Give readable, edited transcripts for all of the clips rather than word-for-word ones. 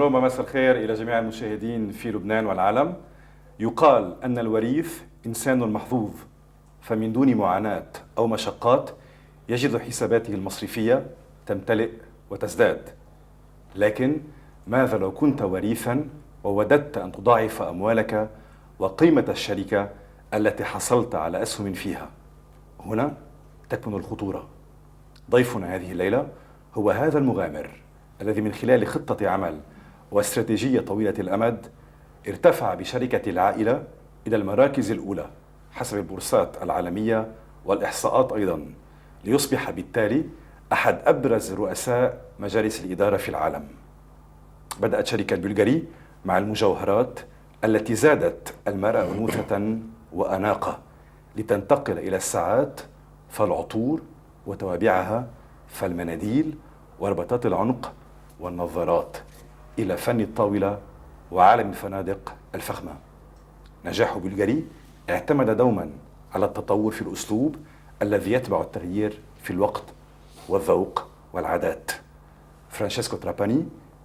اليوم مساء الخير إلى جميع المشاهدين في لبنان والعالم. يقال أن الوريث إنسان محظوظ، فمن دون معاناة أو مشقات يجد حساباته المصرفية تمتلئ وتزداد. لكن ماذا لو كنت وريثا ووددت أن تضاعف أموالك وقيمة الشركة التي حصلت على أسهم فيها؟ هنا تكمن الخطورة. ضيفنا هذه الليلة هو هذا المغامر الذي من خلال خطة عمل واستراتيجية طويلة الأمد ارتفع بشركة العائلة إلى المراكز الأولى حسب البورصات العالمية والإحصاءات أيضا، ليصبح بالتالي أحد أبرز رؤساء مجالس الإدارة في العالم. بدأت شركة بلغاري مع المجوهرات التي زادت المرأة أنوثة وأناقة، لتنتقل إلى الساعات فالعطور وتوابعها فالمناديل وربطات العنق والنظارات، إلى فن الطاولة وعالم الفنادق الفخمة. نجاح بلغاري اعتمد دوما على التطور في الأسلوب الذي يتبع التغيير في الوقت والذوق والعادات. فرانشيسكو تراباني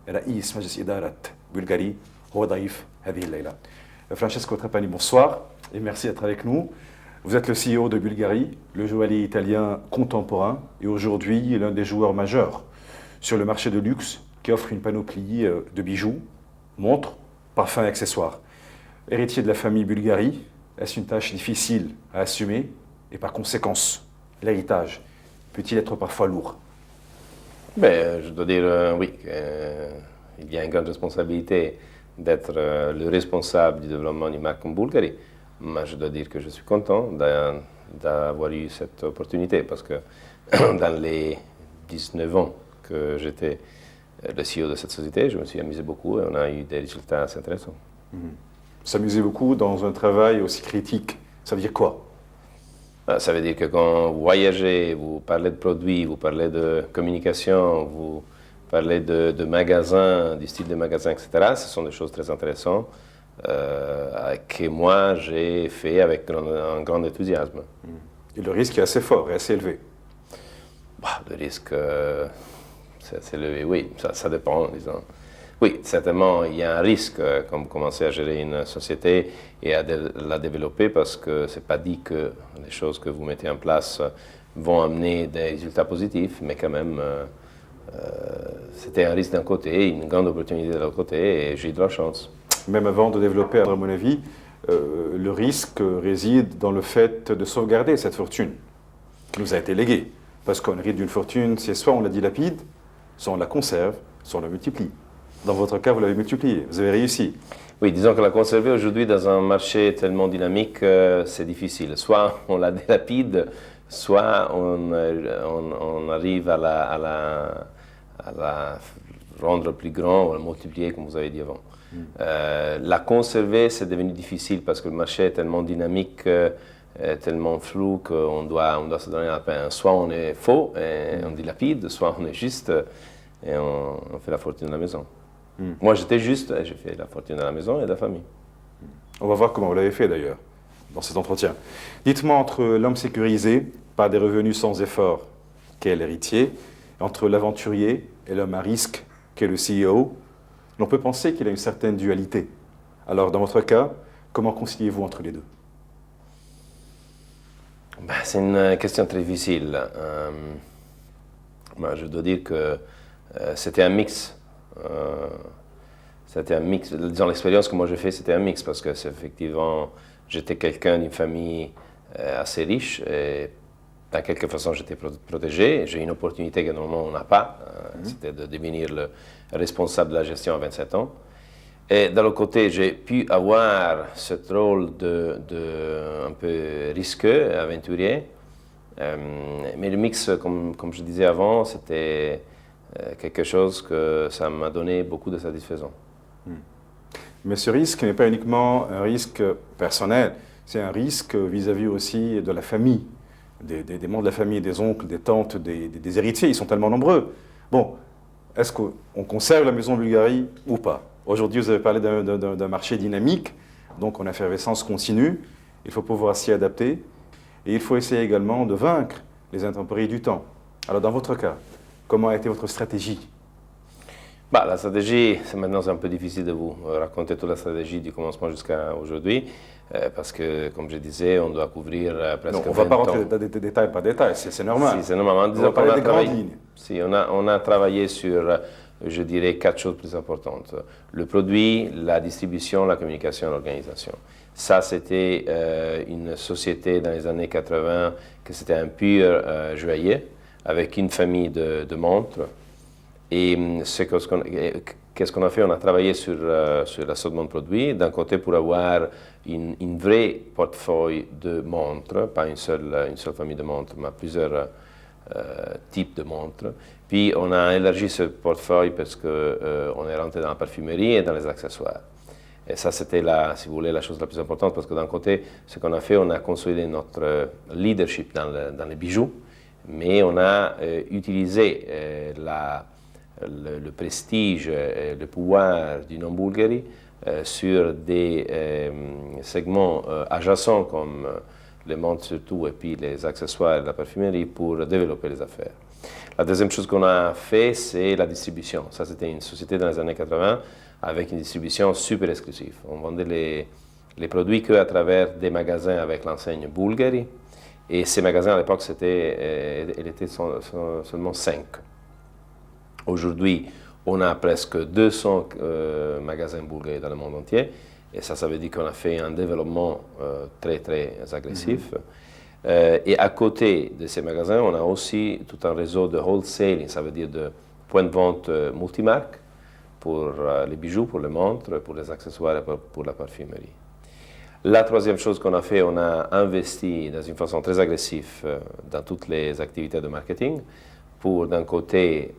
رئيس مجلس إدارة بلغاري هو ضيف هذه الليلة. Francesco Trapani, bonsoir et merci d'être avec nous. Vous êtes le CEO de Bulgari, le joaillier italien contemporain et aujourd'hui l'un des joueurs majeurs sur le marché de luxe qui offre une panoplie de bijoux, montres, parfums et accessoires. Héritier de la famille Bulgari, est-ce une tâche difficile à assumer et par conséquence, l'héritage peut-il être parfois lourd? Je dois dire oui, il y a une grande responsabilité d'être le responsable du développement d'une marque comme Bulgari. Mais je dois dire que je suis content d'avoir eu cette opportunité parce que dans les 19 ans que j'étais le CEO de cette société, je me suis amusé beaucoup et on a eu des résultats assez intéressants. S'amuser beaucoup dans un travail aussi critique, ça veut dire quoi? Ça veut dire que quand vous voyagez, vous parlez de produits, vous parlez de communication, vous parlez de magasins, du style de magasins, etc. Ce sont des choses très intéressantes que moi j'ai fait avec un grand enthousiasme. Et le risque est assez fort et assez élevé. Le risque, c'est élevé, oui, ça dépend, disons. Oui, certainement, il y a un risque quand vous commencez à gérer une société et à la développer parce que ce n'est pas dit que les choses que vous mettez en place vont amener des résultats positifs, mais quand même, c'était un risque d'un côté, une grande opportunité de l'autre côté et j'ai eu de la chance. Même avant de développer, à mon avis, le risque réside dans le fait de sauvegarder cette fortune qui nous a été léguée. Parce qu'on hérite d'une fortune, c'est soit on la dilapide, soit on la conserve, soit on la multiplie. Dans votre cas, vous l'avez multiplié, vous avez réussi. Oui, disons que la conserver aujourd'hui dans un marché tellement dynamique, c'est difficile. Soit on la dilapide, soit on arrive à la rendre plus grand ou à la multiplier, comme vous avez dit avant. La conserver, c'est devenu difficile parce que le marché est tellement dynamique, tellement flou qu'on doit se donner la peine. Soit on est faux et on dilapide, soit on est juste et on fait la fortune de la maison. Moi, j'étais juste et j'ai fait la fortune de la maison et de la famille. On va voir comment vous l'avez fait d'ailleurs dans cet entretien. Dites-moi, entre l'homme sécurisé par des revenus sans effort, qu'est l'héritier, entre l'aventurier et l'homme à risque, qu'est le CEO, l'on peut penser qu'il y a une certaine dualité. Alors, dans votre cas, comment conciliez-vous entre les deux? C'est une question très difficile. Je dois dire que c'était un mix. C'était un mix. Disons, l'expérience que moi j'ai fait, c'était un mix parce que effectivement, j'étais quelqu'un d'une famille assez riche et dans quelque façon j'étais protégé. J'ai eu une opportunité que normalement on n'a pas. C'était de devenir le responsable de la gestion à 27 ans. Et de l'autre côté, j'ai pu avoir ce rôle de un peu risqueux, aventurier. Mais le mix, comme je disais avant, c'était quelque chose que ça m'a donné beaucoup de satisfaction. Mais ce risque n'est pas uniquement un risque personnel, c'est un risque vis-à-vis aussi de la famille, des membres de la famille, des oncles, des tantes, des héritiers, ils sont tellement nombreux. Bon, est-ce qu'on conserve la maison Bulgari ou pas? Aujourd'hui, vous avez parlé d'un marché dynamique, donc en effervescence continue, il faut pouvoir s'y adapter et il faut essayer également de vaincre les intempéries du temps. Alors dans votre cas, comment a été votre stratégie? Bah, la stratégie, maintenant c'est un peu difficile de vous raconter toute la stratégie du commencement jusqu'à aujourd'hui, parce que, comme je disais, on doit couvrir presque 20 ans. On ne va pas rentrer dans des détails par détail, c'est normal. Si, c'est normal. En On disant va parler qu'on a des grandes travaillé, lignes. si, on a travaillé sur, je dirais, 4 choses plus importantes. Le produit, la distribution, la communication et l'organisation. Ça, c'était une société dans les années 80, que c'était un pur joaillier, avec une famille de montres. Et qu'est-ce qu'on a fait? On a travaillé sur l'assortiment de produits, d'un côté pour avoir une vraie portefeuille de montres, pas une seule famille de montres, mais plusieurs types de montres. Puis on a élargi ce portefeuille parce qu'on est rentré dans la parfumerie et dans les accessoires. Et ça, c'était, si vous voulez, la chose la plus importante, parce que d'un côté, ce qu'on a fait, on a consolidé notre leadership dans les bijoux, mais on a utilisé le prestige et le pouvoir du nom Bulgari sur des segments adjacents comme les montres surtout et puis les accessoires et la parfumerie pour développer les affaires. La deuxième chose qu'on a fait, c'est la distribution. Ça, c'était une société dans les années 80 avec une distribution super exclusive. On vendait les produits qu'à travers des magasins avec l'enseigne Bulgari. Et ces magasins, à l'époque, il était seulement 5. Aujourd'hui, on a presque 200 magasins bulgares dans le monde entier. Et ça veut dire qu'on a fait un développement très, très agressif. Et à côté de ces magasins, on a aussi tout un réseau de wholesaling, ça veut dire de points de vente multimarques pour les bijoux, pour les montres, pour les accessoires et pour la parfumerie. La troisième chose qu'on a fait, on a investi dans une façon très agressive dans toutes les activités de marketing pour, d'un côté,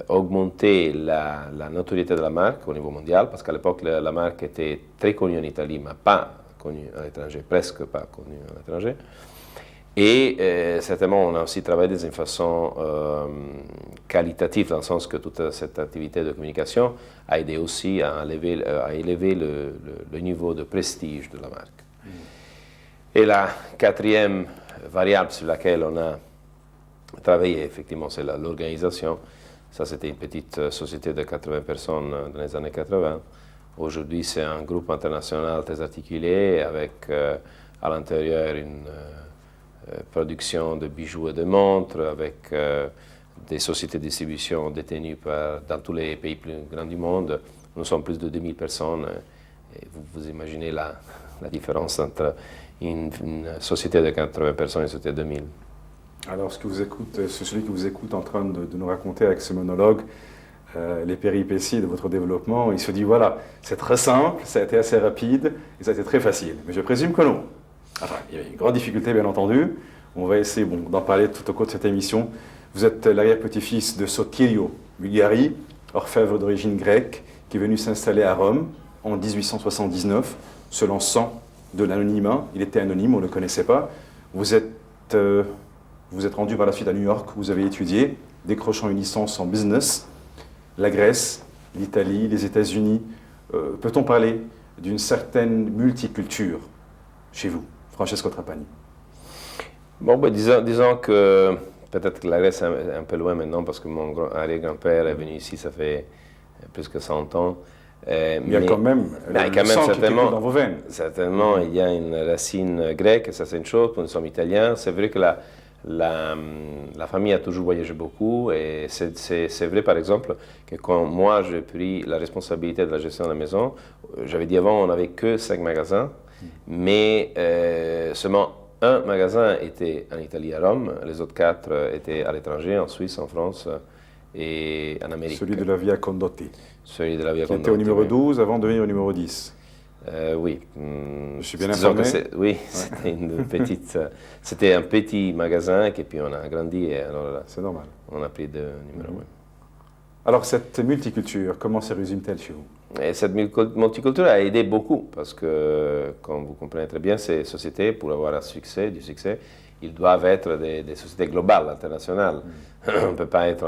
augmenter la notoriété de la marque au niveau mondial, parce qu'à l'époque, la marque était très connue en Italie, mais pas connue à l'étranger, presque pas connue à l'étranger. Et certainement, on a aussi travaillé d'une façon qualitative, dans le sens que toute cette activité de communication a aidé aussi à élever le niveau de prestige de la marque. Et la quatrième variable sur laquelle on a travaillé, effectivement, c'est l'organisation. Ça, c'était une petite société de 80 personnes dans les années 80. Aujourd'hui, c'est un groupe international très articulé, avec à l'intérieur une production de bijoux et de montres, avec des sociétés de distribution détenues dans tous les pays plus grands du monde. Nous sommes plus de 2000 personnes. Et vous imaginez la différence entre une société de 80 personnes et une société de 2000. Alors, celui qui vous écoute en train de nous raconter avec ce monologue les péripéties de votre développement, il se dit, voilà, c'est très simple, ça a été assez rapide et ça a été très facile. Mais je présume que non. Enfin, il y a une grande difficulté, bien entendu. On va essayer d'en parler tout au cours de cette émission. Vous êtes l'arrière-petit-fils de Sotirio Bulgari, orfèvre d'origine grecque, qui est venu s'installer à Rome en 1879, se lançant de l'anonymat. Il était anonyme, on ne le connaissait pas. Vous êtes rendu par la suite à New York, où vous avez étudié, décrochant une licence en business. La Grèce, l'Italie, les États-Unis. Peut-on parler d'une certaine multiculture chez vous, Francesco Trapani? Bon, disons que peut-être que la Grèce est un peu loin maintenant, parce que mon arrière-grand-père est venu ici, ça fait plus que 100 ans. Il y a quand même le sang qui coule dans vos veines. Certainement, il y a une racine grecque, ça c'est une chose. Nous sommes italiens. C'est vrai que la famille a toujours voyagé beaucoup, et c'est vrai par exemple que quand moi j'ai pris la responsabilité de la gestion de la maison, j'avais dit avant on n'avait que 5 magasins, mais seulement un magasin était en Italie, à Rome, les autres 4 étaient à l'étranger, en Suisse, en France et en Amérique. Celui de la Via Condotti. Celui de la Via Condotti. Qui était au numéro 12 avant de devenir au numéro 10. Oui. Je suis bien informé. Oui, ouais. C'était un petit magasin, et puis on a agrandi, et alors c'est normal. On a pris 2 numéros. Alors cette multiculture, comment se résume-t-elle chez vous? Et cette multiculture a aidé beaucoup, parce que, comme vous comprenez très bien, ces sociétés, pour avoir du succès, ils doivent être des sociétés globales, internationales. On ne peut pas être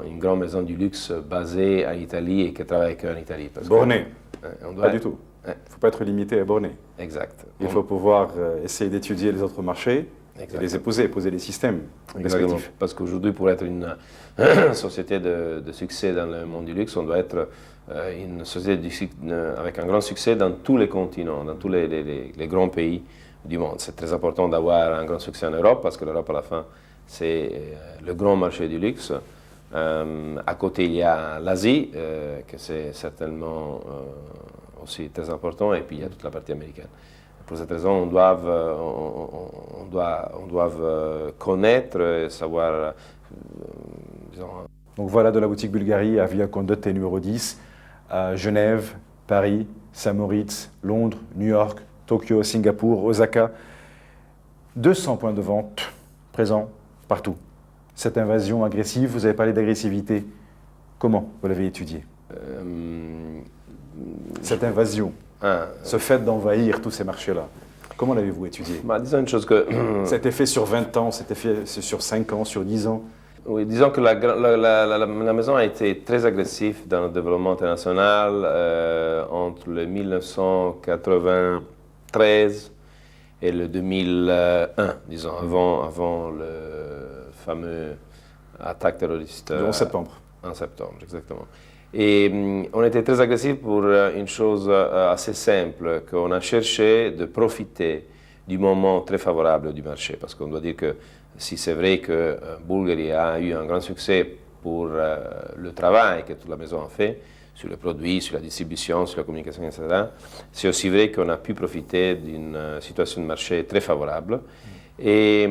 une grande maison du luxe basée en Italie et qui travaille qu'en Italie. Bornée. Pas du tout. Il ne faut pas être limité à Bornée. Exact. Il faut pouvoir essayer d'étudier les autres marchés et les épouser les systèmes Exactement. respectifs. Parce qu'aujourd'hui, pour être une société de succès dans le monde du luxe, on doit être une société avec un grand succès dans tous les continents, dans tous les grands pays du monde. C'est très important d'avoir un grand succès en Europe, parce que l'Europe, à la fin, c'est le grand marché du luxe. À côté, il y a l'Asie, que c'est certainement aussi très important, et puis il y a toute la partie américaine. Pour cette raison, on doit connaître et savoir, disons. Donc voilà, de la boutique Bulgari à Via Condotte numéro 10, à Genève, Paris, Saint-Moritz, Londres, New York, Tokyo, Singapour, Osaka. 200 points de vente présents partout. Cette invasion agressive, vous avez parlé d'agressivité. Comment vous l'avez étudiée? Cette invasion, ce fait d'envahir tous ces marchés-là, comment l'avez-vous étudié? Disons une chose que... C'était fait sur 20 ans, c'était fait sur 5 ans, sur 10 ans? Oui, disons que la maison a été très agressive dans le développement international entre le 1993 et le 2001, disons, avant le fameux attaque terroriste. Le 11 septembre. En septembre, exactement. Et on était très agressif pour une chose assez simple, qu'on a cherché de profiter du moment très favorable du marché. Parce qu'on doit dire que si c'est vrai que Bulgari a eu un grand succès pour le travail que toute la maison a fait, sur les produits, sur la distribution, sur la communication, etc., c'est aussi vrai qu'on a pu profiter d'une situation de marché très favorable. Et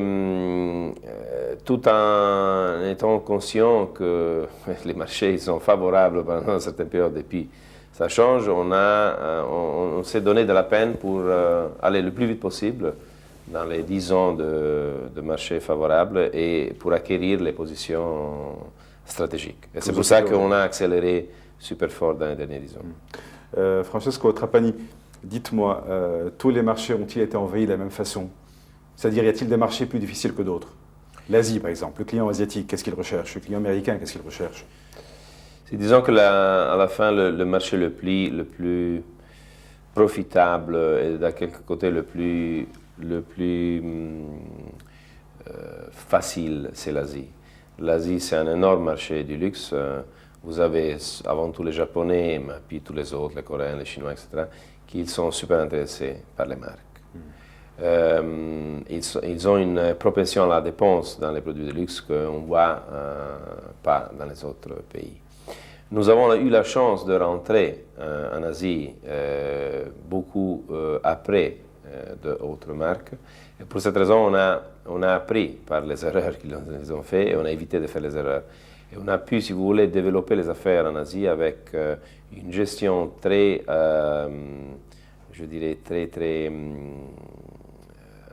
tout en étant conscient que les marchés ils sont favorables pendant une certaine période et puis ça change, on s'est donné de la peine pour aller le plus vite possible dans les 10 ans de marché favorable et pour acquérir les positions stratégiques. Et c'est pour ça qu'on a accéléré super fort dans les derniers 10 ans. Francesco Trapani, dites-moi, tous les marchés ont-ils été envahis de la même façon? C'est-à-dire, y a-t-il des marchés plus difficiles que d'autres? L'Asie, par exemple, le client asiatique, qu'est-ce qu'il recherche? Le client américain, qu'est-ce qu'il recherche? Disons que à la fin, le marché le plus profitable et d'un quelque côté le plus facile, c'est l'Asie. L'Asie, c'est un énorme marché du luxe. Vous avez avant tout les Japonais, mais puis tous les autres, les Coréens, les Chinois, etc., qui sont super intéressés par les marques. Ils ont une propension à la dépense dans les produits de luxe qu'on ne voit pas dans les autres pays. Nous avons eu la chance de rentrer en Asie beaucoup après d'autres marques. Et pour cette raison, on a appris par les erreurs qu'ils ont faites et on a évité de faire les erreurs. Et on a pu, si vous voulez, développer les affaires en Asie avec une gestion très, je dirais, très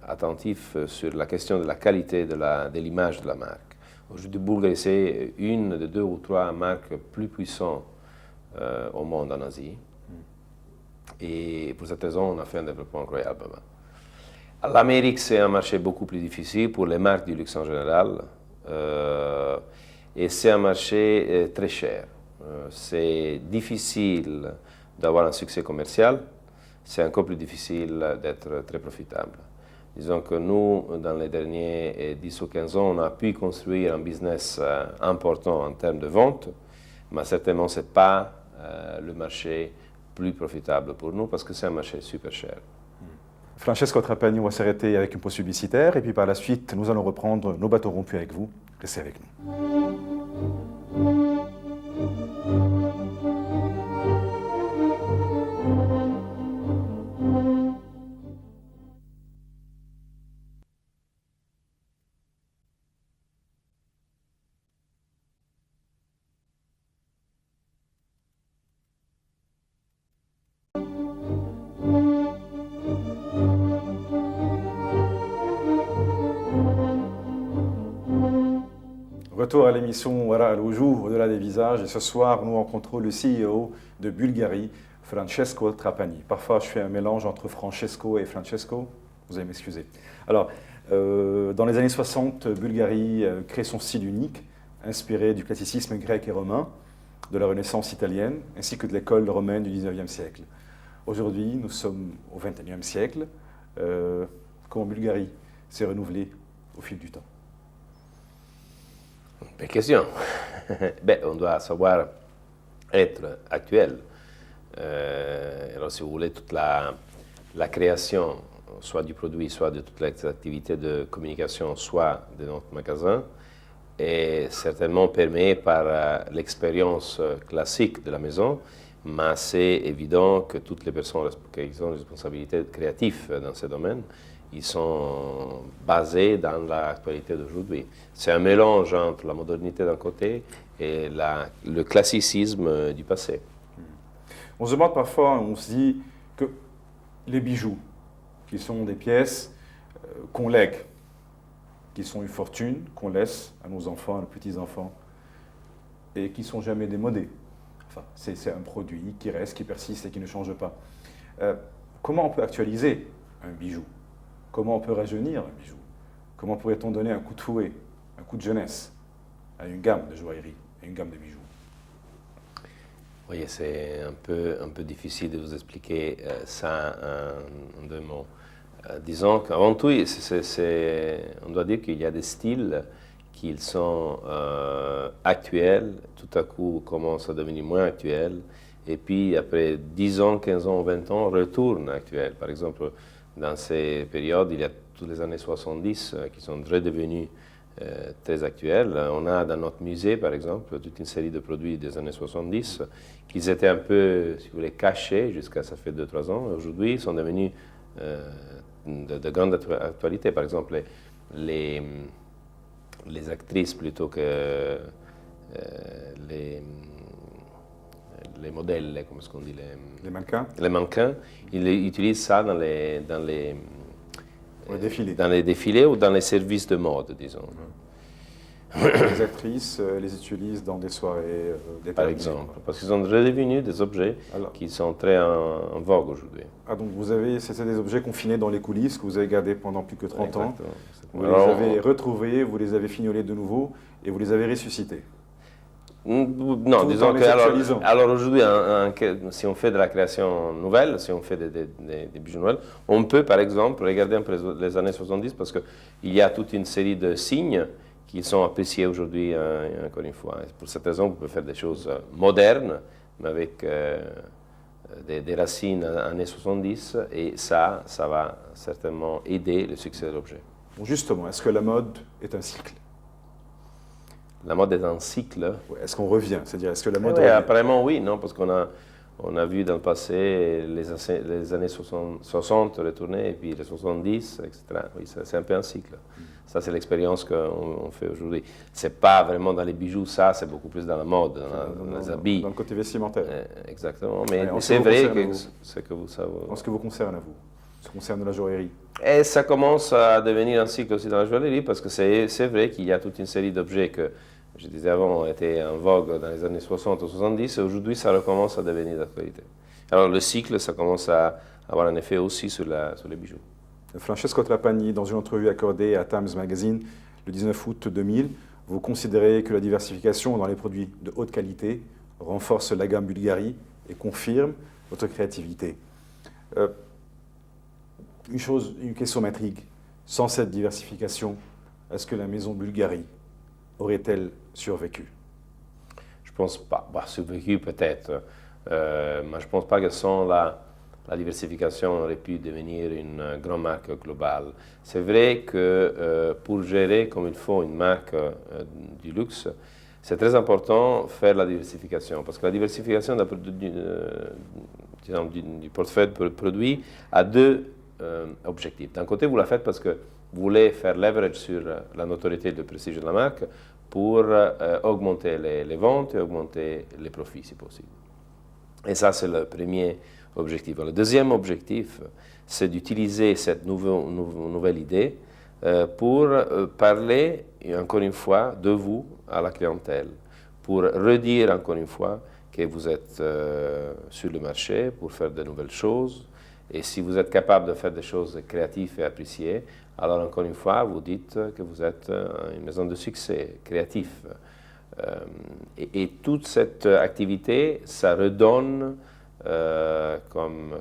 attentif sur la question de la qualité de l'image de la marque. Aujourd'hui, Bulgari, c'est une des 2 ou 3 marques plus puissantes au monde en Asie. Et pour cette raison, on a fait un développement incroyable. L'Amérique, c'est un marché beaucoup plus difficile pour les marques du luxe en général. Et c'est un marché très cher. C'est difficile d'avoir un succès commercial. C'est encore plus difficile d'être très profitable. Disons que nous, dans les derniers 10 ou 15 ans, on a pu construire un business important en termes de vente, mais certainement ce n'est pas le marché plus profitable pour nous parce que c'est un marché super cher. Francesco Trapani, on va s'arrêter avec une pause publicitaire et puis par la suite, nous allons reprendre nos bateaux rompus avec vous. Restez avec nous. Retour à l'émission Wara al-Wujuh, au-delà des visages. Et ce soir, nous rencontrons le CEO de Bulgari, Francesco Trapani. Parfois, je fais un mélange entre Francesco et Francesco. Vous allez m'excuser. Alors, dans les années 60, Bulgari crée son style unique, inspiré du classicisme grec et romain, de la Renaissance italienne, ainsi que de l'école romaine du 19e siècle. Aujourd'hui, nous sommes au 21e siècle. Comment Bulgari s'est renouvelé au fil du temps? Belle question. Ben, on doit savoir être actuel. Alors, si vous voulez, toute la création, soit du produit, soit de toutes les activités de communication, soit de notre magasin, est certainement permis par l'expérience classique de la maison, mais c'est évident que toutes les personnes qui ont des responsabilités créatives dans ce domaine, ils sont basés dans l'actualité d'aujourd'hui. C'est un mélange entre la modernité d'un côté et le classicisme du passé. On se demande parfois, on se dit que les bijoux, qui sont des pièces qu'on lègue, qui sont une fortune qu'on laisse à nos enfants, à nos petits-enfants, et qui ne sont jamais démodés. Enfin, c'est un produit qui reste, qui persiste et qui ne change pas. Comment on peut actualiser un bijou? Comment on peut rajeunir un bijou? Comment pourrait-on donner un coup de fouet, un coup de jeunesse à une gamme de joaillerie, à une gamme de bijoux? Vous voyez, c'est un peu difficile de vous expliquer ça en deux mots. Disons qu'avant tout, on doit dire qu'il y a des styles qui sont actuels, tout à coup commencent à devenir moins actuels, et puis après 10 ans, 15 ans, 20 ans, retournent actuels. Par exemple, dans ces périodes, il y a toutes les années 70 qui sont redevenus très actuels. On a dans notre musée, par exemple, toute une série de produits des années 70 qui étaient un peu, si vous voulez, cachés jusqu'à ça fait 2-3 ans. Aujourd'hui, ils sont devenus de grande actualité. Par exemple, les actrices plutôt que les modèles, comment est-ce qu'on dit Les mannequins? Les mannequins, ils utilisent ça dans les défilés ou dans les services de mode, disons. Les actrices les utilisent dans des soirées, des Par exemple, parce qu'ils sont redevenus des objets qui sont très en vogue aujourd'hui. Ah, donc c'est des objets confinés dans les coulisses que vous avez gardés pendant plus que 30 ans. Vous Alors, les avez retrouvés, vous les avez fignolés de nouveau et vous les avez ressuscités. Non, disons que alors aujourd'hui, si on fait de la création nouvelle, si on fait des bijoux nouvelles, on peut par exemple regarder un peu les années 70 parce qu'il y a toute une série de signes qui sont appréciés aujourd'hui, encore une fois. Et pour cette raison, vous pouvez faire des choses modernes, mais avec des racines années 70, et ça va certainement aider le succès de l'objet. Bon, justement, est-ce que la mode est un cycle? La mode est un cycle. Est-ce qu'on revient? C'est-à-dire, est-ce que la mode Oui, apparemment oui, non, parce qu'on a vu dans le passé les années 60 retourner, et puis les 70, etc. Oui, c'est un peu un cycle. Ça, c'est l'expérience qu'on fait aujourd'hui. C'est pas vraiment dans les bijoux, ça, c'est beaucoup plus dans la mode, dans les habits. Dans le côté vestimentaire. Exactement, mais c'est vrai que ce que vous savez. En ce qui vous concerne à vous, ce qui concerne la joaillerie. Et ça commence à devenir un cycle aussi dans la joaillerie, parce que c'est vrai qu'il y a toute une série d'objets que, je disais avant, étaient en vogue dans les années 60 ou 70, et aujourd'hui, ça recommence à devenir d'actualité. Alors le cycle, ça commence à avoir un effet aussi sur les bijoux. Francesco Trapani, dans une entrevue accordée à Times Magazine le 19 août 2000, vous considérez que la diversification dans les produits de haute qualité renforce la gamme Bulgari et confirme votre créativité. Une question m'intrigue. Sans cette diversification, est-ce que la maison Bulgari aurait-elle survécu? Je pense pas. Survécu peut-être, mais je pense pas que sans la diversification, on aurait pu devenir une grande marque globale. C'est vrai que pour gérer comme il faut une marque du luxe, c'est très important de faire la diversification, parce que la diversification du portefeuille de produits a deux objectifs. D'un côté, vous la faites parce que vous voulez faire leverage sur la notoriété et le prestige de la marque pour augmenter les ventes et augmenter les profits, si possible. Et ça, c'est le premier objectif. Le deuxième objectif, c'est d'utiliser cette nouvelle idée pour parler, encore une fois, de vous à la clientèle, pour redire encore une fois que vous êtes sur le marché pour faire de nouvelles choses. Et si vous êtes capable de faire des choses créatives et appréciées, alors encore une fois, vous dites que vous êtes une maison de succès créatif. Et toute cette activité, ça redonne comme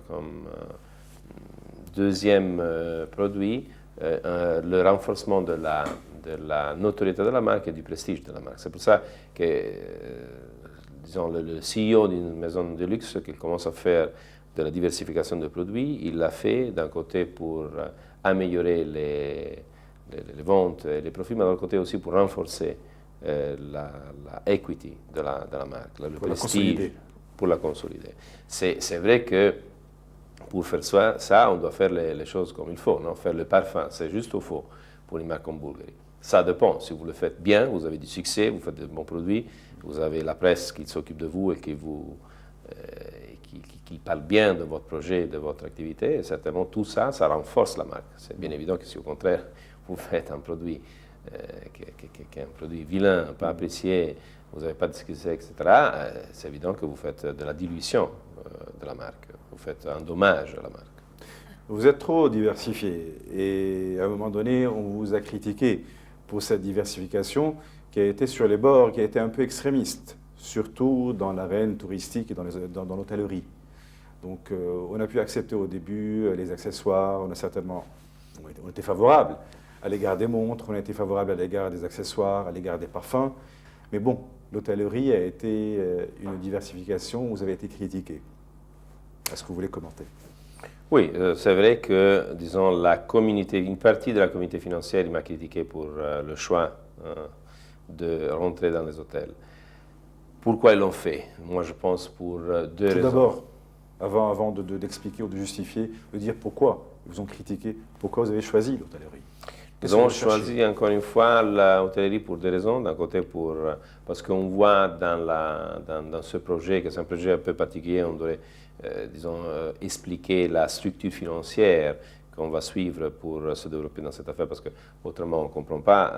deuxième produit le renforcement de la notoriété de la marque et du prestige de la marque. C'est pour ça que, disons, le CEO d'une maison de luxe qui commence à faire de la diversification de produits, il l'a fait d'un côté pour améliorer les ventes et les profits, mais d'un côté aussi pour renforcer la equity de la marque, le prestige, pour la consolider. C'est vrai que pour faire ça, on doit faire les choses comme il faut, non? Faire le parfum, c'est juste ou faux pour une marque comme Bulgari. Ça dépend. Si vous le faites bien, vous avez du succès, vous faites de bons produits, vous avez la presse qui s'occupe de vous et qui parle bien de votre projet, de votre activité, et certainement tout ça, ça renforce la marque. C'est bien évident que si au contraire, vous faites un produit qui est un produit vilain, pas apprécié, vous n'avez pas de succès, etc., c'est évident que vous faites de la dilution de la marque. Vous faites un dommage à la marque. Vous êtes trop diversifié et à un moment donné, on vous a critiqué pour cette diversification qui a été sur les bords, qui a été un peu extrémiste, surtout dans l'arène touristique et dans l'hôtellerie. Donc on a pu accepter au début les accessoires, on était favorable à l'égard des montres, on a été favorable à l'égard des accessoires, à l'égard des parfums. Mais bon, l'hôtellerie a été une diversification où vous avez été critiqué. Est-ce que vous voulez commenter? Oui, c'est vrai que, disons, une partie de la communauté financière m'a critiqué pour le choix de rentrer dans les hôtels. Pourquoi ils l'ont fait? Moi, je pense pour deux raisons. Tout d'abord, avant d'expliquer ou de justifier, de dire pourquoi ils vous ont critiqué, pourquoi vous avez choisi l'hôtellerie. Nous avons choisi encore une fois l'hôtellerie pour deux raisons. D'un côté, parce qu'on voit dans ce projet, que c'est un projet un peu particulier, on devrait, disons, expliquer la structure financière qu'on va suivre pour se développer dans cette affaire, parce qu'autrement on ne comprend pas.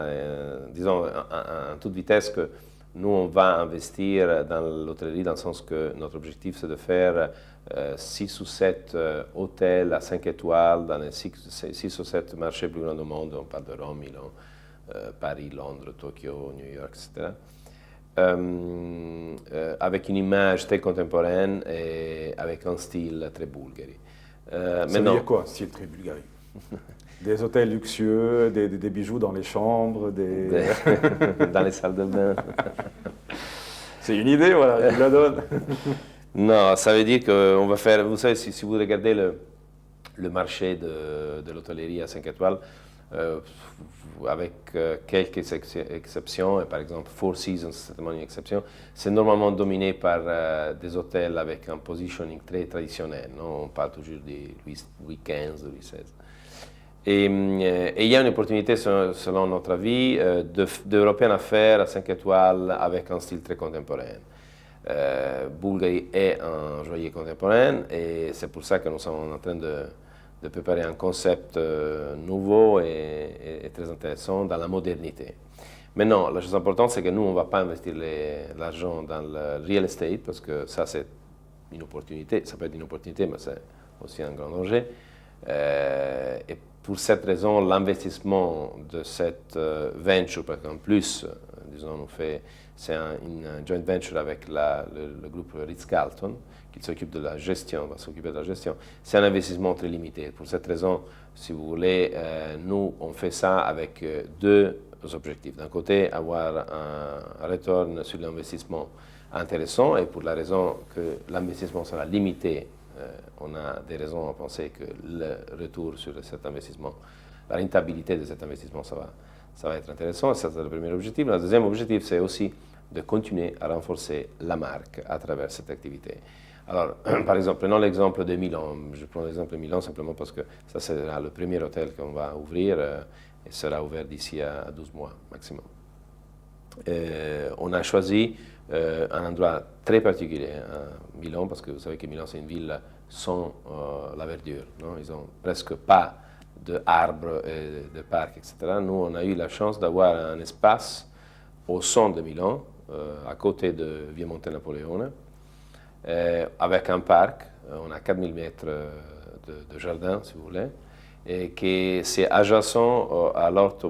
Disons, en toute vitesse, que nous, on va investir dans l'hôtellerie dans le sens que notre objectif, c'est de faire 6 ou 7 hôtels à 5 étoiles dans les 6 ou 7 marchés plus grands du monde. On parle de Rome, Milan, Paris, Londres, Tokyo, New York, etc. Avec une image très contemporaine et avec un style très bulgari. Ça veut dire quoi, style très bulgari? Des hôtels luxueux, des bijoux dans les chambres, dans les salles de bain. C'est une idée, voilà, je vous la donne. Non, ça veut dire qu'on va faire, vous savez, si vous regardez le marché de l'hôtellerie à 5 étoiles, avec quelques exceptions, et par exemple Four Seasons, c'est certainement une exception, c'est normalement dominé par des hôtels avec un positioning très traditionnel. Non? On parle toujours des Louis XV, Louis XVI. Et il y a une opportunité, selon notre avis, d'Européen à faire à 5 étoiles avec un style très contemporain. Bulgari est un joaillier contemporain et c'est pour ça que nous sommes en train de préparer un concept nouveau et très intéressant dans la modernité. Mais non, la chose importante, c'est que nous, on ne va pas investir l'argent dans le real estate parce que ça, c'est une opportunité. Ça peut être une opportunité, mais c'est aussi un grand danger. Et pour cette raison, l'investissement de cette venture, parce qu'en plus, disons, c'est une joint venture avec le groupe Ritz-Carlton, qui s'occupe de la gestion, va s'occuper de la gestion. C'est un investissement très limité. Pour cette raison, si vous voulez, nous, on fait ça avec deux objectifs. D'un côté, avoir un retour sur l'investissement intéressant, et pour la raison que l'investissement sera limité, on a des raisons à penser que le retour sur cet investissement, la rentabilité de cet investissement, ça va être intéressant. Ça, c'est le premier objectif. Le deuxième objectif, c'est aussi de continuer à renforcer la marque à travers cette activité. Alors, par exemple, prenons l'exemple de Milan. Je prends l'exemple de Milan simplement parce que ça sera le premier hôtel qu'on va ouvrir et sera ouvert d'ici à 12 mois maximum. On a choisi un endroit très particulier à Milan parce que vous savez que Milan, c'est une ville sans la verdure. Non? Ils n'ont presque pas d'arbres, de parcs, etc. Nous, on a eu la chance d'avoir un espace au centre de Milan, à côté de Via Monte Napoleone, avec un parc. On a 4000 mètres de jardin, si vous voulez, et qui c'est adjacent à l'orto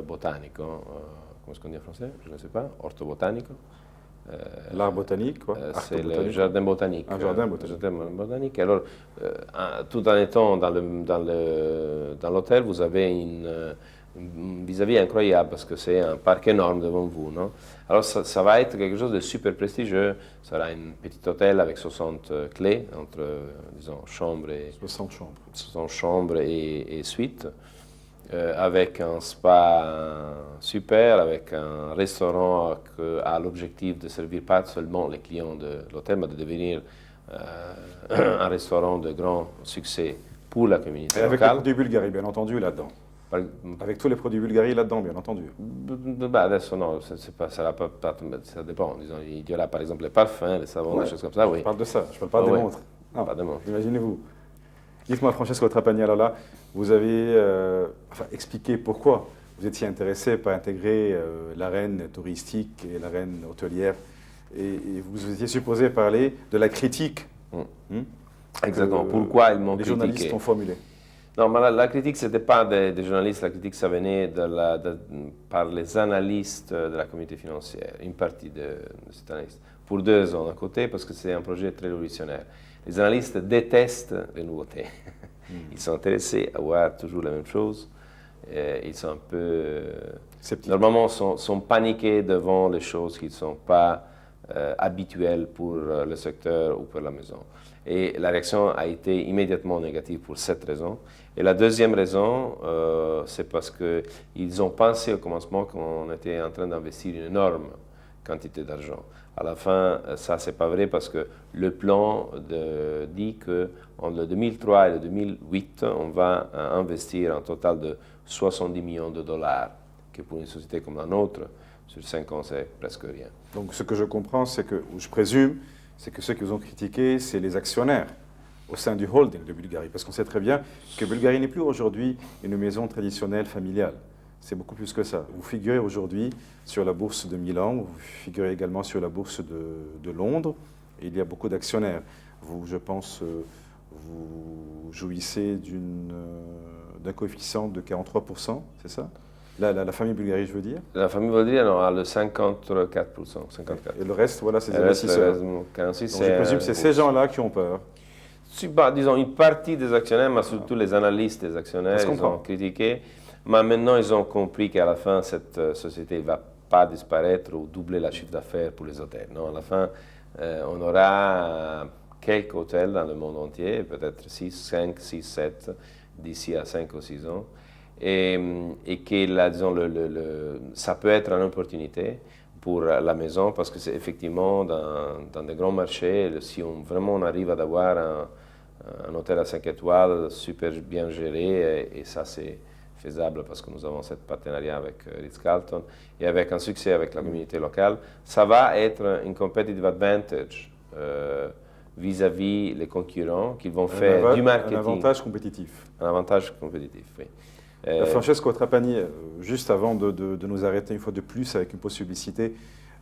botanico. Comment est-ce qu'on dit en français? Je ne sais pas. Orto botanico. L'art botanique, quoi. C'est le jardin botanique. Un jardin botanique. Jardin botanique. Alors, tout en étant dans l'hôtel, vous avez une vis-à-vis incroyable parce que c'est un parc énorme devant vous. Non? Alors, ça va être quelque chose de super prestigieux. Ça sera un petit hôtel avec 60 clés entre, disons, chambres et 60 chambres. 60 chambres et suites. Avec un spa super, avec un restaurant qui a l'objectif de servir pas seulement les clients de l'hôtel, mais de devenir un restaurant de grand succès pour la communauté Et avec les locale. produits Bulgarie, bien entendu, là-dedans. Avec tous les produits Bulgarie là-dedans, bien entendu. Bah, adesso no, ça dépend. Disons, il y aura par exemple les parfums, les savons, des choses comme ça, oui. Je parle de ça, je ne parle pas des montres. Non, pas des montres. Imaginez-vous. Dites-moi, Francesco Trapani, alors là, vous avez expliqué pourquoi vous étiez intéressé par intégrer l'arène touristique et l'arène hôtelière. Et vous étiez supposé parler de la critique. Exactement. Pourquoi ils m'ont les critiqué. journalistes ont formulé. Non, mais la critique, ce n'était pas des journalistes, la critique, ça venait par les analystes de la communauté financière, une partie de ces analystes. Pour deux raisons. D'un côté, parce que c'est un projet très révolutionnaire. Les analystes détestent les nouveautés. Ils sont intéressés à voir toujours la même chose. Ils sont un peu... normalement, sont paniqués devant les choses qui ne sont pas habituelles pour le secteur ou pour la maison. Et la réaction a été immédiatement négative pour cette raison. Et la deuxième raison, c'est parce qu'ils ont pensé au commencement qu'on était en train d'investir une énorme quantité d'argent. À la fin, ça, c'est pas vrai parce que le plan dit qu'entre le 2003 et le 2008, on va investir un total de 70 millions de dollars, que pour une société comme la nôtre, sur 5 ans, c'est presque rien. Donc, ce que je comprends, c'est que, ou je présume, c'est que ceux qui vous ont critiqué, c'est les actionnaires au sein du holding de Bulgarie. Parce qu'on sait très bien que Bulgarie n'est plus aujourd'hui une maison traditionnelle familiale. C'est beaucoup plus que ça. Vous figurez aujourd'hui sur la bourse de Milan, vous figurez également sur la bourse de Londres, et il y a beaucoup d'actionnaires. Vous, je pense, vous jouissez d'un coefficient de 43%, c'est ça? La famille Bulgarie, je veux dire. La famille Bulgarie a le 54%. 54. Et le reste, voilà, c'est les investisseurs. Donc, je présume que c'est ces gens-là qui ont peur. Disons, une partie des actionnaires, mais surtout les analystes des actionnaires, ils ont critiqué. Mais maintenant, ils ont compris qu'à la fin, cette société ne va pas disparaître ou doubler la chiffre d'affaires pour les hôtels. Non, à la fin, on aura quelques hôtels dans le monde entier, peut-être 5, 6, 7, d'ici à 5 ou 6 ans. Et que là, disons, ça peut être une opportunité pour la maison parce que c'est effectivement dans des grands marchés, si vraiment on arrive à avoir un hôtel à 5 étoiles super bien géré, et ça c'est faisable parce que nous avons ce partenariat avec Ritz-Carlton et avec un succès avec la communauté locale, ça va être un competitive advantage vis-à-vis les concurrents qui vont faire du marketing. Un avantage compétitif. Un avantage compétitif, oui. Francesco Trapani, juste avant de nous arrêter une fois de plus avec une pause publicité,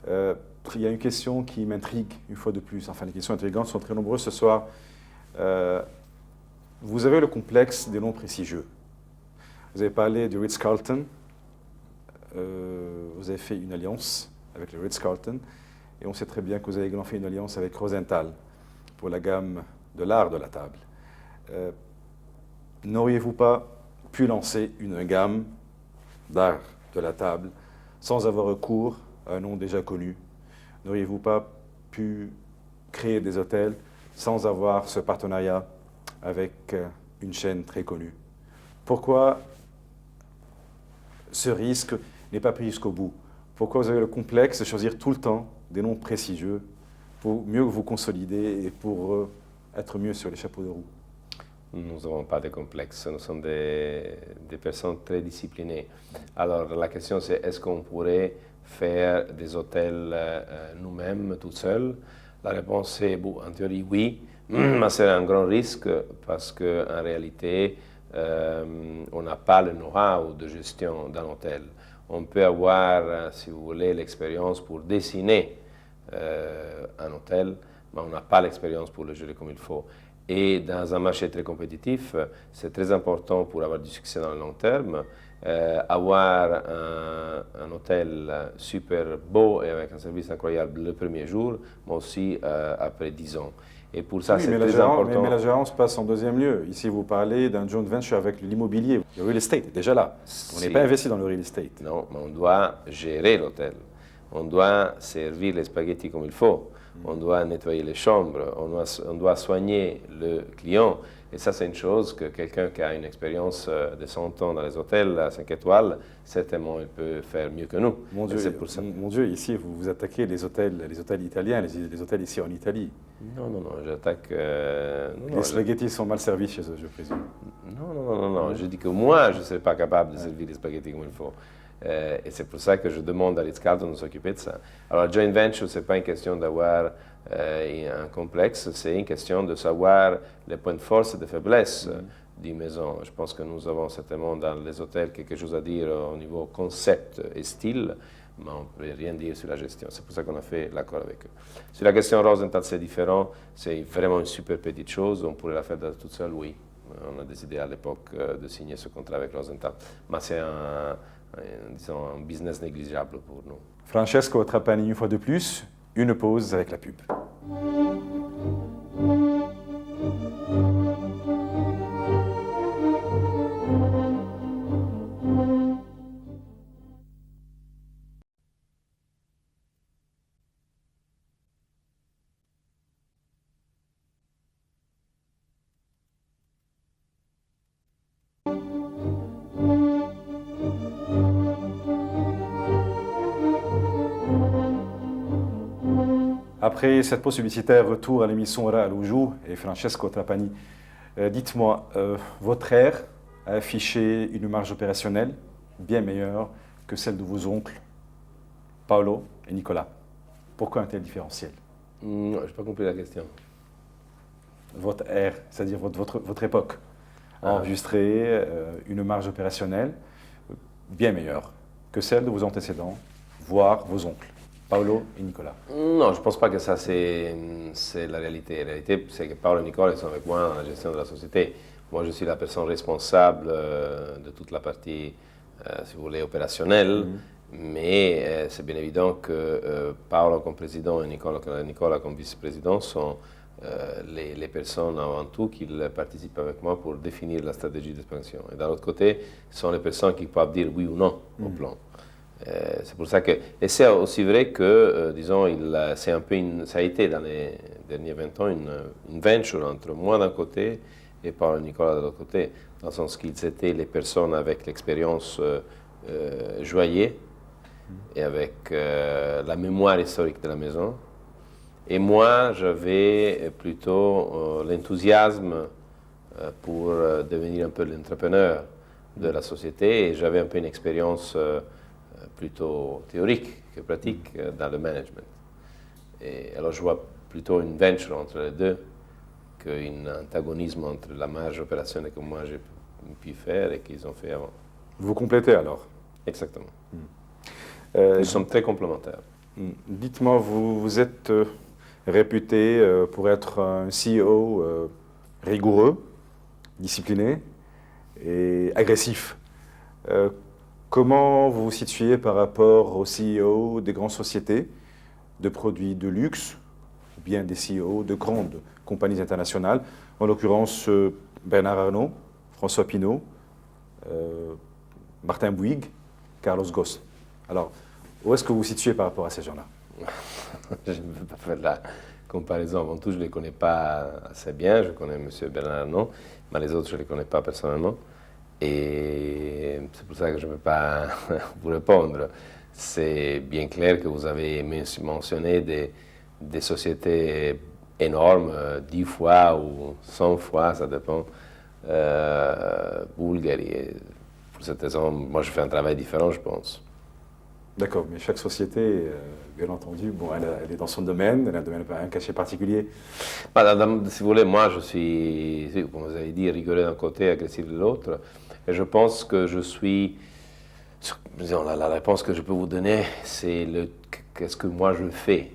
il y a une question qui m'intrigue une fois de plus. Enfin, les questions intrigantes sont très nombreuses ce soir. Vous avez le complexe des noms prestigieux. Vous avez parlé du Ritz-Carlton. Vous avez fait une alliance avec le Ritz-Carlton. Et on sait très bien que vous avez également fait une alliance avec Rosenthal pour la gamme de l'art de la table. N'auriez-vous pas pu lancer une gamme d'art de la table sans avoir recours à un nom déjà connu? N'auriez-vous pas pu créer des hôtels sans avoir ce partenariat avec une chaîne très connue? Pourquoi ce risque n'est pas pris jusqu'au bout? Pourquoi vous avez le complexe de choisir tout le temps des noms prestigieux pour mieux vous consolider et pour être mieux sur les chapeaux de roue? Nous n'avons pas de complexe, nous sommes des personnes très disciplinées. Alors la question c'est est-ce qu'on pourrait faire des hôtels nous-mêmes, tout seuls? La réponse est bon, en théorie oui, mais c'est un grand risque parce qu'en réalité on n'a pas le know-how de gestion d'un hôtel. On peut avoir, si vous voulez, l'expérience pour dessiner un hôtel, mais on n'a pas l'expérience pour le gérer comme il faut. Et dans un marché très compétitif, c'est très important pour avoir du succès dans le long terme, avoir un hôtel super beau et avec un service incroyable le premier jour, mais aussi après 10 ans. Et pour ça, Oui, c'est mais très important. mais la gérance passe en deuxième lieu. Ici, vous parlez d'un joint venture avec l'immobilier. Le real estate est déjà là. On n'est pas investi dans le real estate. Non, mais on doit gérer l'hôtel. On doit servir les spaghettis comme il faut. On doit nettoyer les chambres. On doit soigner le client. Et ça, c'est une chose que quelqu'un qui a une expérience de 100 ans dans les hôtels à 5 étoiles, certainement, il peut faire mieux que nous. Mon Et Dieu, c'est pour ça. mon Dieu, ici, vous attaquez les hôtels italiens, les hôtels ici en Italie. Non, non, non, j'attaque. Les spaghettis sont mal servis chez eux, je présume. Non, non, non, non, non. Je dis que moi, je ne serais pas capable de servir les spaghettis comme il faut. Et c'est pour ça que je demande à Ritz-Carlton de s'occuper de ça. Alors, joint venture, ce n'est pas une question d'avoir un complexe, c'est une question de savoir les points de force et de faiblesse d'une maison. Je pense que nous avons certainement dans les hôtels quelque chose à dire au niveau concept et style, mais on ne peut rien dire sur la gestion. C'est pour ça qu'on a fait l'accord avec eux. Sur la question Rosenthal, c'est différent. C'est vraiment une super petite chose. On pourrait la faire toute seule, oui. On a décidé à l'époque de signer ce contrat avec Rosenthal. Mais c'est disons, un business négligeable pour nous. Francesco Trapani, une fois de plus, une pause avec la pub. Après cette pause publicitaire, retour à l'émission Ora Al-Oujou et Francesco Trapani. Dites-moi, votre aire a affiché une marge opérationnelle bien meilleure que celle de vos oncles, Paolo et Nicolas. Pourquoi un tel différentiel? Non, je n'ai pas compris la question. Votre ère, c'est-à-dire votre époque, a enregistré une marge opérationnelle bien meilleure que celle de vos antécédents, voire vos oncles, Paolo et Nicolas. Non, je ne pense pas que ça c'est la réalité. La réalité, c'est que Paolo et Nicolas sont avec moi dans la gestion de la société. Moi, je suis la personne responsable de toute la partie, si vous voulez, opérationnelle. Mais c'est bien évident que Paolo comme président et Nicolas comme vice-président sont les personnes avant tout qui participent avec moi pour définir la stratégie d'expansion. Et d'un autre côté, ce sont les personnes qui peuvent dire oui ou non au plan. C'est pour ça que, et c'est aussi vrai que, disons, ça a été dans les derniers 20 ans une venture entre moi d'un côté et Paolo et Nicolas de l'autre côté, dans le sens qu'ils étaient les personnes avec l'expérience joaillier et avec la mémoire historique de la maison. Et moi, j'avais plutôt l'enthousiasme pour devenir un peu l'entrepreneur de la société et j'avais un peu une expérience plutôt théorique que pratique dans le management. Et alors je vois plutôt une venture entre les deux qu'un antagonisme entre la marge opérationnelle que moi j'ai pu faire et qu'ils ont fait avant. Vous complétez alors? Exactement. Nous sommes très complémentaires. Dites-moi, vous êtes réputé pour être un CEO rigoureux, discipliné et agressif. Comment vous vous situez par rapport aux CEO des grandes sociétés de produits de luxe ou bien des CEO de grandes compagnies internationales, en l'occurrence Bernard Arnault, François Pinault, Martin Bouygues, Carlos Ghosn. Alors, où est-ce que vous vous situez par rapport à ces gens-là? Je ne peux pas faire de la comparaison. Avant tout, je ne les connais pas assez bien. Je connais M. Bernard Arnault, mais les autres, je ne les connais pas personnellement. Et c'est pour ça que je ne peux pas vous répondre. C'est bien clair que vous avez mentionné des sociétés énormes, 10 fois ou 100 fois, ça dépend, Bulgarie. Pour cette raison, moi, je fais un travail différent, je pense. D'accord, mais chaque société, bien entendu, bon, elle est dans son domaine, elle a un cachet particulier. Si vous voulez, moi, je suis, comme vous avez dit, rigoureux d'un côté, agressif de l'autre. Et je pense que je suis... Disons, la réponse que je peux vous donner, c'est qu'est-ce que moi je fais.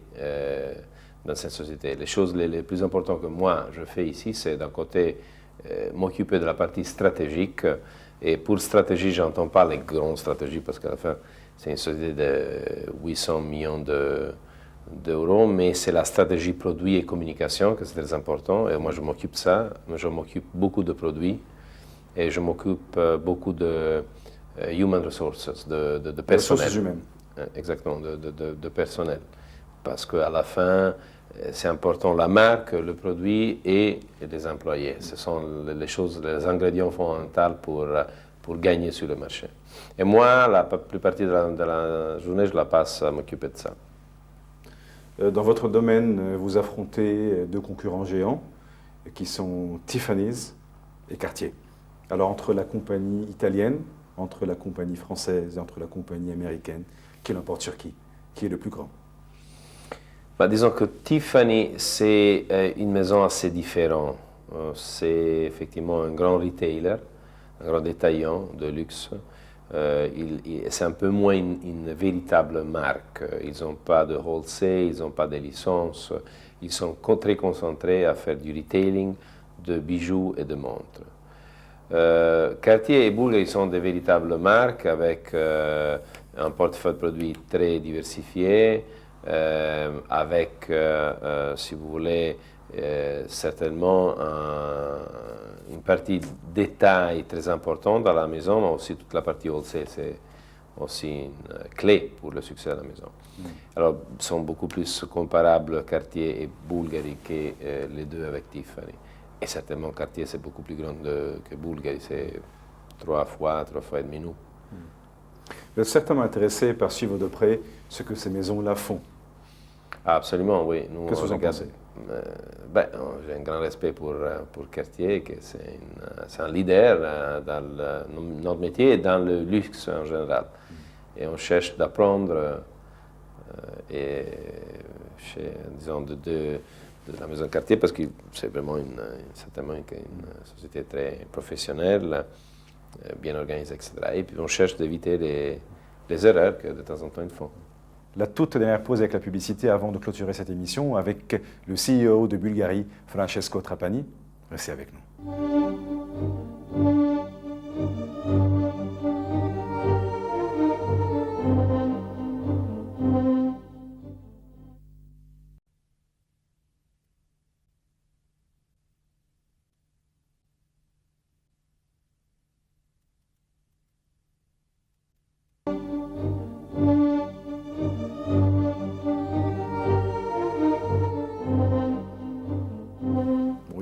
dans cette société. Les choses les plus importantes que moi je fais ici, c'est d'un côté m'occuper de la partie stratégique. Et pour stratégie, je n'entends pas les grandes stratégies parce qu'à la fin, c'est une société de 800 millions d'euros, mais c'est la stratégie produit et communication que c'est très important. Et moi, je m'occupe de ça. Je m'occupe beaucoup de produits et je m'occupe beaucoup de human resources, de personnel. Ressources humaines. Exactement, de personnel. Parce qu'à la fin, c'est important la marque, le produit et les employés. Ce sont les choses, les ingrédients fondamentaux pour gagner sur le marché. Et moi, la plus partie de la journée, je la passe à m'occuper de ça. Dans votre domaine, vous affrontez deux concurrents géants qui sont Tiffany's et Cartier. Alors entre la compagnie italienne, entre la compagnie française et entre la compagnie américaine, qui l'emporte sur qui? Qui est le plus grand? Disons que Tiffany, c'est une maison assez différente. C'est effectivement un grand retailer, un grand détaillant de luxe. C'est un peu moins une véritable marque. Ils n'ont pas de wholesale, ils n'ont pas de licences. Ils sont très concentrés à faire du retailing de bijoux et de montres. Cartier et Bulgari sont des véritables marques avec un portefeuille de produits très diversifié, avec, si vous voulez, certainement une partie détail très importante dans la maison, mais aussi toute la partie wholesale, c'est aussi une clé pour le succès de la maison. Alors, ils sont beaucoup plus comparables Cartier et Bulgari que les deux avec Tiffany. Et certainement, Cartier, c'est beaucoup plus grand que Bulgari, c'est 3 fois et demi nous. Vous êtes certainement intéressé par suivre de près ce que ces maisons-là font. Ah, absolument, oui. Qu'est-ce que vous en pensez? J'ai un grand respect pour Cartier, que c'est un leader dans notre métier et dans le luxe en général. Et on cherche d'apprendre, disons, de la maison Cartier, parce que c'est vraiment certainement une société très professionnelle, bien organisée, etc. Et puis on cherche d'éviter les erreurs que de temps en temps ils font. La toute dernière pause avec la publicité avant de clôturer cette émission avec le CEO de Bulgari, Francesco Trapani. Restez avec nous.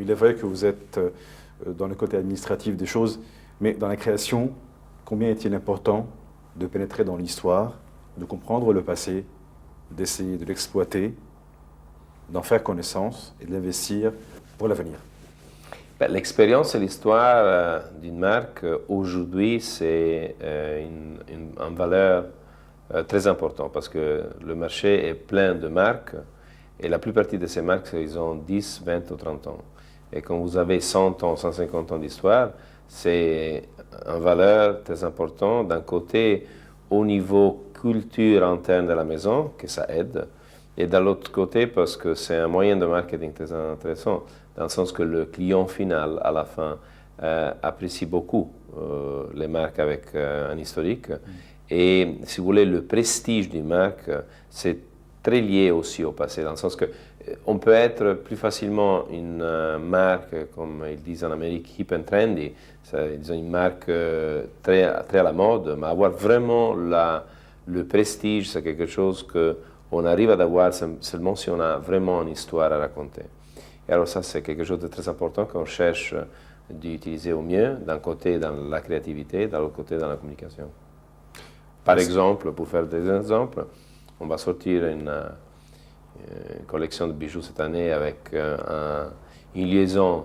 Il est vrai que vous êtes dans le côté administratif des choses, mais dans la création, combien est-il important de pénétrer dans l'histoire, de comprendre le passé, d'essayer de l'exploiter, d'en faire connaissance et de l'investir pour l'avenir? L'expérience et l'histoire d'une marque, aujourd'hui, c'est une valeur très importante parce que le marché est plein de marques et la plupart de ces marques, ils ont 10, 20 ou 30 ans. Et quand vous avez 100 ans, 150 ans d'histoire, c'est une valeur très importante d'un côté au niveau culture interne de la maison, que ça aide, et de l'autre côté parce que c'est un moyen de marketing très intéressant, dans le sens que le client final, à la fin, apprécie beaucoup les marques avec un historique. Et si vous voulez, le prestige d'une marque, c'est très lié aussi au passé, dans le sens que on peut être plus facilement une marque, comme ils disent en Amérique, hip and trendy, disons une marque très à la mode, mais avoir vraiment le prestige, c'est quelque chose qu'on arrive à avoir seulement si on a vraiment une histoire à raconter. Et alors ça, c'est quelque chose de très important qu'on cherche d'utiliser au mieux, d'un côté dans la créativité, de l'autre côté dans la communication. Par exemple, pour faire des exemples, on va sortir une collection de bijoux cette année avec une liaison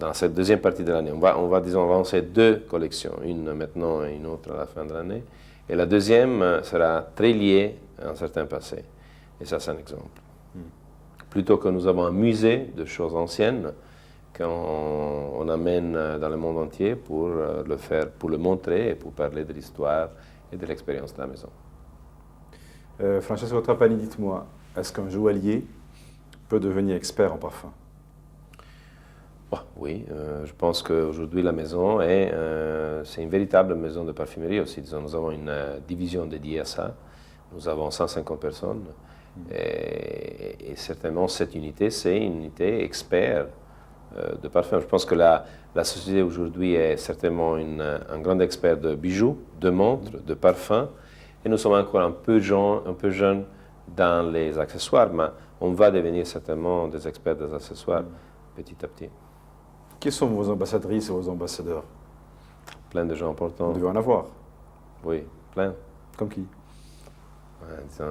dans cette deuxième partie de l'année. On va disons, lancer 2 collections, une maintenant et une autre à la fin de l'année. Et la deuxième sera très liée à un certain passé. Et ça, c'est un exemple. Plutôt que nous avons un musée de choses anciennes qu'on amène dans le monde entier pour le faire, pour le montrer et pour parler de l'histoire et de l'expérience de la maison. Francesco Trapani, dites-moi, est-ce qu'un joaillier peut devenir expert en parfum? Oui, je pense qu'aujourd'hui la maison c'est une véritable maison de parfumerie aussi. Disons, nous avons une division dédiée à ça. Nous avons 150 personnes et certainement cette unité, c'est une unité expert de parfum. Je pense que la société aujourd'hui est certainement un grand expert de bijoux, de montres, de parfums et nous sommes encore un peu jeunes dans les accessoires, mais on va devenir certainement des experts des accessoires petit à petit. Qui sont vos ambassadrices et vos ambassadeurs? Plein de gens Vous importants. devez en avoir. Oui, plein. Comme qui? Disons,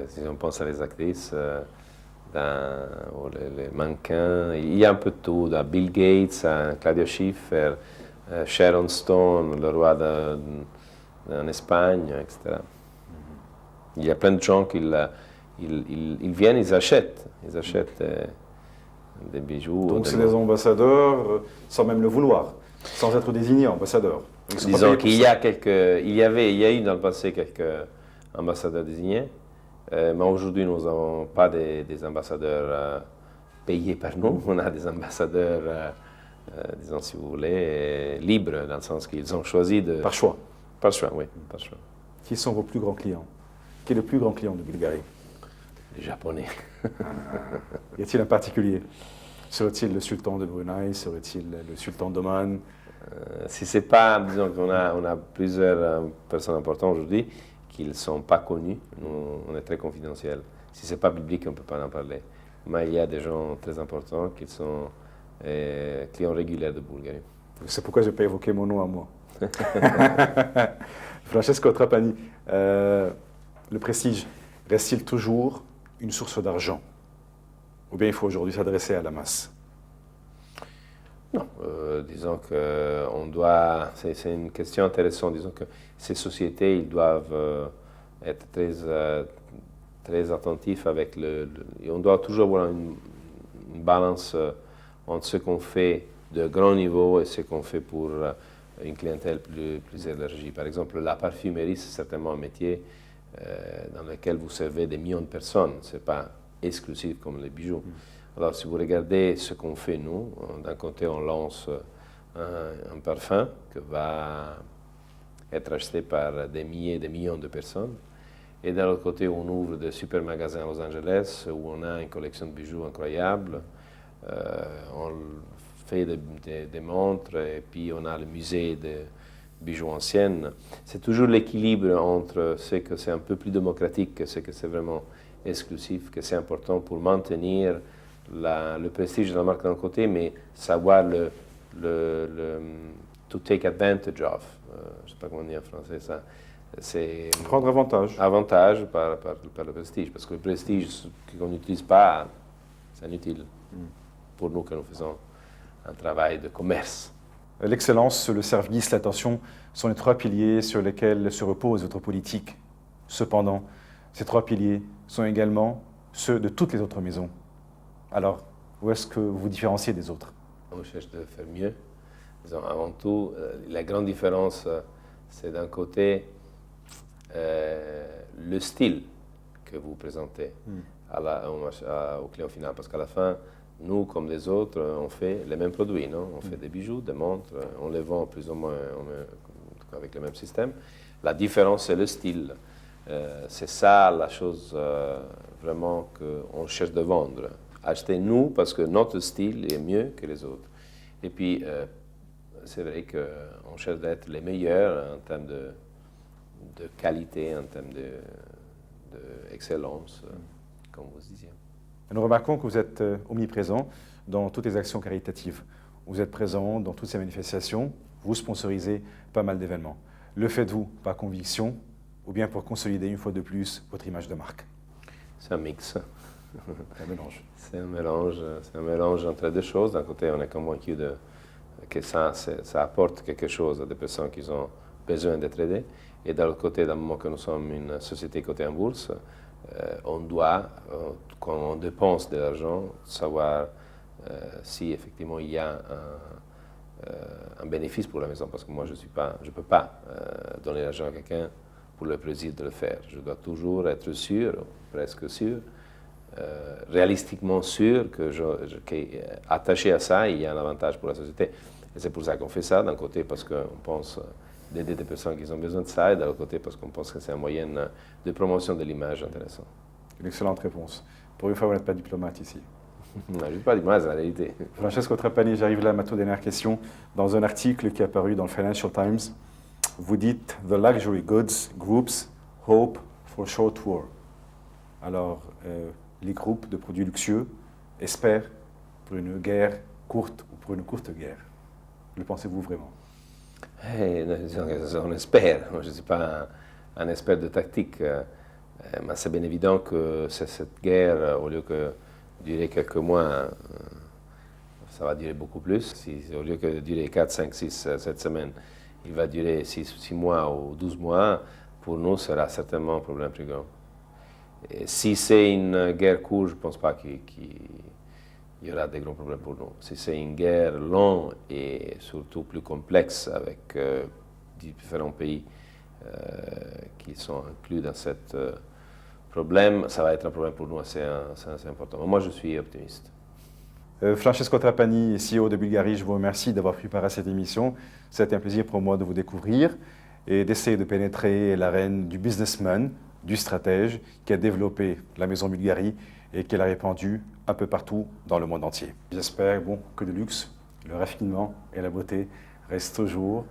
si on pense à les actrices, les mannequins, il y a un peu de tout, de Bill Gates, Claudia Schiffer, Sharon Stone, le roi en Espagne, etc. Il y a plein de gens qui ils viennent, ils achètent des bijoux. Donc c'est des ambassadeurs sans même le vouloir, sans être désignés ambassadeurs. Disons qu'il y a eu dans le passé quelques ambassadeurs désignés, mais aujourd'hui nous n'avons pas des ambassadeurs payés par nous, on a des ambassadeurs, disons si vous voulez, libres, dans le sens qu'ils ont choisi de... Par choix. Par choix, oui, par choix. Qui sont vos plus grands clients? Qui est le plus grand client de Bulgarie? Les Japonais. Y a-t-il un particulier? Serait-il le sultan de Brunei? Serait-il le sultan d'Oman? Si c'est pas, disons qu'on a plusieurs personnes importantes aujourd'hui qui ne sont pas connues, on est très confidentiel. Si c'est pas public, on ne peut pas en parler. Mais il y a des gens très importants qui sont clients réguliers de Bulgarie. C'est pourquoi je n'ai pas évoqué mon nom à moi. Francesco Trapani, le prestige reste-t-il toujours une source d'argent? Ou bien il faut aujourd'hui s'adresser à la masse? Non, disons que on doit. C'est une question intéressante. Disons que ces sociétés, ils doivent être très attentifs avec et on doit toujours avoir une balance entre ce qu'on fait de grand niveau et ce qu'on fait pour une clientèle plus élargie. Par exemple, la parfumerie, c'est certainement un métier dans lequel vous servez des millions de personnes. C'est pas exclusif comme les bijoux. Alors, si vous regardez ce qu'on fait, nous, d'un côté, on lance un parfum qui va être acheté par des milliers, des millions de personnes. Et d'un autre côté, on ouvre des super magasins à Los Angeles où on a une collection de bijoux incroyable. On fait des montres et puis on a le musée de bijoux anciens. C'est toujours l'équilibre entre ce que c'est un peu plus démocratique que ce que c'est vraiment exclusif, que c'est important pour maintenir le prestige de la marque d'un côté, mais savoir to take advantage of. Je ne sais pas comment dire en français ça. C'est prendre avantage. Avantage par le prestige, parce que le prestige qu'on n'utilise pas, c'est inutile pour nous que nous faisons un travail de commerce. L'excellence, le service, l'attention sont les trois piliers sur lesquels se repose votre politique. Cependant, ces trois piliers sont également ceux de toutes les autres maisons. Alors, où est-ce que vous vous différenciez des autres? On cherche de faire mieux. Disons, avant tout, la grande différence, c'est d'un côté le style que vous présentez au client final. Parce qu'à la fin, nous, comme les autres, on fait les mêmes produits. Non? On fait des bijoux, des montres, on les vend plus ou moins avec le même système. La différence, c'est le style. C'est ça la chose vraiment qu'on cherche de vendre. Achetez-nous parce que notre style est mieux que les autres. Et puis, c'est vrai qu'on cherche d'être les meilleurs en termes de qualité, en termes d'excellence, comme vous disiez. Nous remarquons que vous êtes omniprésent dans toutes les actions caritatives. Vous êtes présent dans toutes ces manifestations, vous sponsorisez pas mal d'événements. Le faites-vous par conviction ou bien pour consolider une fois de plus votre image de marque? C'est un mix. Un mélange. C'est un mélange entre deux choses. D'un côté, on est convaincu que ça apporte quelque chose à des personnes qui ont besoin d'être aidées. Et d'un autre côté, d'un moment que nous sommes une société cotée en bourse, on doit, quand on dépense de l'argent, savoir si effectivement il y a un bénéfice pour la maison. Parce que moi, je ne peux pas donner l'argent à quelqu'un pour le plaisir de le faire. Je dois toujours être sûr, presque sûr, réalistiquement sûr qu'attaché à ça, il y a un avantage pour la société. Et c'est pour ça qu'on fait ça, d'un côté parce qu'on pense d'aider des personnes qui ont besoin de ça, et de l'autre côté parce qu'on pense que c'est un moyen de promotion de l'image intéressant. Une excellente réponse. Pour une fois, vous n'êtes pas diplomate ici. Non, je ne suis pas diplomate, c'est la réalité. Francesco Trapani, j'arrive là à ma toute dernière question. Dans un article qui est apparu dans le Financial Times, vous dites « The luxury goods groups hope for short war ». Alors, les groupes de produits luxueux espèrent pour une guerre courte ou pour une courte guerre. Le pensez-vous vraiment? On espère. Moi, je ne suis pas un expert de tactique, mais c'est bien évident que cette guerre, au lieu de durer quelques mois, ça va durer beaucoup plus. Au lieu de durer 4, 5, 6, 7 semaines, il va durer 6 mois ou 12 mois, pour nous, ce sera certainement un problème plus grand. Et si c'est une guerre courte, je ne pense pas qu'il y aura des grands problèmes pour nous. Si c'est une guerre longue et surtout plus complexe avec différents pays qui sont inclus dans ce problème, ça va être un problème pour nous assez important. Mais moi, je suis optimiste. Francesco Trapani, CEO de Bulgarie, je vous remercie d'avoir pris part à cette émission. C'était un plaisir pour moi de vous découvrir et d'essayer de pénétrer l'arène du businessman, du stratège qui a développé la maison Bulgarie et qui l'a répandue un peu partout dans le monde entier. J'espère que le luxe, le raffinement et la beauté restent toujours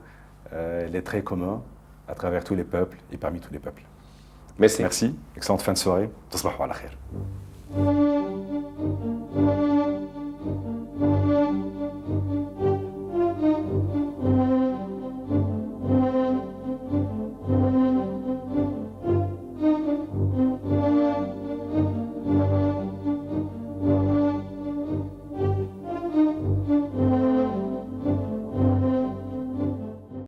les traits communs à travers tous les peuples et parmi tous les peuples. Merci. Merci. Excellente fin de soirée. Tasbahou ala khair.